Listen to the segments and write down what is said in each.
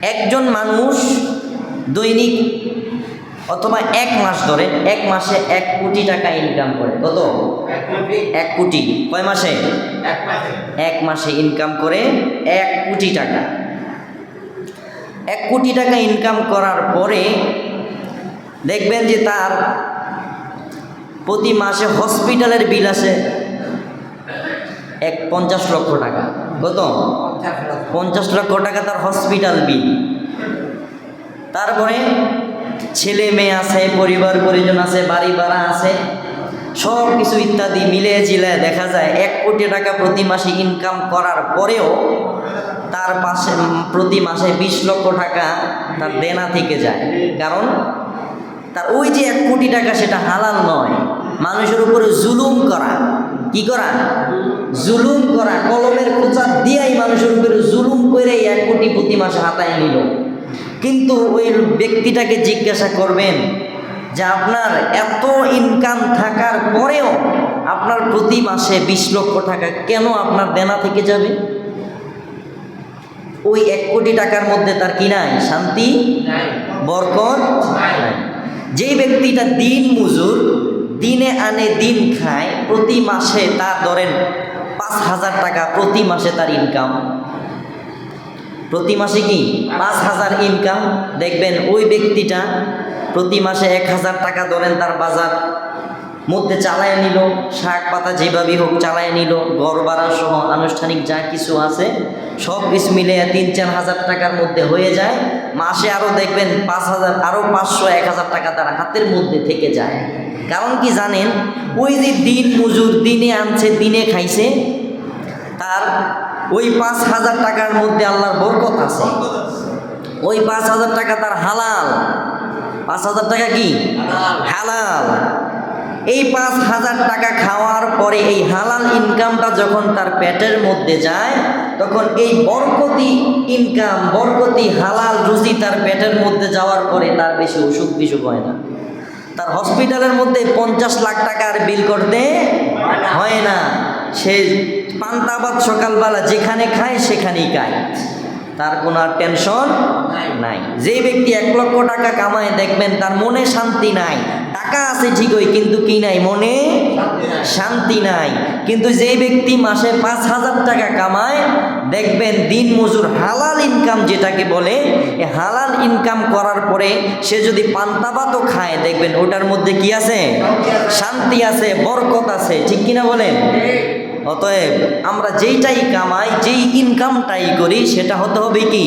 একজন মানুষ দৈনিক অথবা এক মাস ধরেন, এক মাসে 1 কোটি টাকা ইনকাম করে। কত? 1 কোটি। কয় মাসে? এক মাসে ইনকাম করে 1 কোটি টাকা। 1 কোটি টাকা ইনকাম করার পরে দেখবেন যে তার প্রতি মাসে হসপিটালের বিল আসে 50 লক্ষ টাকা। কত? 50 লক্ষ টাকা তার হসপিটাল বিল। তারপরে ছেলে মেয়ে আছে, পরিবার পরিজন আছে, বাড়ি ভাড়া আছে, সব কিছু ইত্যাদি মিলে জিলে দেখা যায় 1 কোটি টাকা প্রতি মাসে ইনকাম করার পরেও তার পাশে প্রতি মাসে 20 লক্ষ টাকা তার দেনা থেকে যায়। কারণ তার ওই যে 1 কোটি টাকা সেটা হালাল নয়, মানুষের উপরে জুলুম করা। কি করা? জুলুম করা। কলমের খোঁচা দিয়াই মানুষের উপরে জুলুম করে 1 কোটি প্রতি মাসে হাতায় নিল। কিন্তু ওই ব্যক্তিটাকে জিজ্ঞাসা করবেন যে আপনার এত ইনকাম থাকার পরেও আপনার প্রতি মাসে 20 লক্ষ টাকা কেন আপনার দেনা থেকে যাবে? ওই 1 কোটি টাকার মধ্যে তার কি নাই? শান্তি, বরকত নাই। যেই ব্যক্তিটা দিন মজুর, দিনে আনে দিন খায়, প্রতি মাসে তার ধরেন 5,000 টাকা প্রতি মাসে তার ইনকাম, প্রতি মাসে কি 5,000 ইনকাম। দেখবেন ওই ব্যক্তিটা প্রতি মাসে 1,000 টাকা ধরেন তার বাজার মধ্যে চালায় নিল, শাক পাতা যেভাবেই হোক চালায় নিল, ঘর ভাড়া সহ আনুষ্ঠানিক যা কিছু আছে সব কিছু মিলে 3-4 হাজার টাকার মধ্যে হয়ে যায়। মাসে আরও দেখবেন 5,000, আরও 500, 1,000 টাকা তার হাতের মধ্যে থেকে যায়। কারণ কি জানেন? ওই যে দিন মজুর, দিনে আনছে দিনে খাইছে, তার ওই 5,000 টাকার মধ্যে আল্লাহর বরকত আছে। ওই 5,000 টাকা তার হালাল। 5,000 টাকা কি হালাল। এই 5,000 টাকা খাওয়ার পরে এই হালাল ইনকামটা যখন তার পেটের মধ্যে যায়, তখন এই বরকতি ইনকাম, বরকতি হালাল রুজি তার পেটের মধ্যে যাওয়ার পরে তার বেশি অসুখ বিসুখ হয় না। তার হসপিটালের মধ্যে 50 লাখ টাকার বিল করতে হয় না। সে পান্তা ভাত সকালবেলা যেখানে খায় সেখানেই খায়, তার কোনো আর টেনশন নাই। যে ব্যক্তি 1 লক্ষ টাকা কামায় দেখবেন তার মনে শান্তি নাই। টাকা আছে ঠিকই, কিন্তু কি নাই? মনে শান্তি নাই। কিন্তু যে ব্যক্তি মাসে 5,000 টাকা কামায় দেখবেন দিন মজুর হালাল ইনকাম যেটাকে বলে, এই হালাল ইনকাম করার পরে সে যদি পান্তা ভাতও খায় দেখবেন ওটার মধ্যে কি আছে? শান্তি আছে, বরকত আছে। ঠিক কিনা বলেন? অতএব আমরা যেইটাই কামাই, যেই ইনকামটাই করি সেটা হতে হবে কি?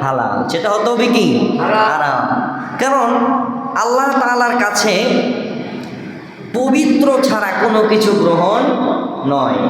হালাল। সেটা হতে হবে কি? হারাম। কারণ আল্লাহ তাআলার কাছে পবিত্র ছাড়া কোনো কিছু গ্রহণ নয়।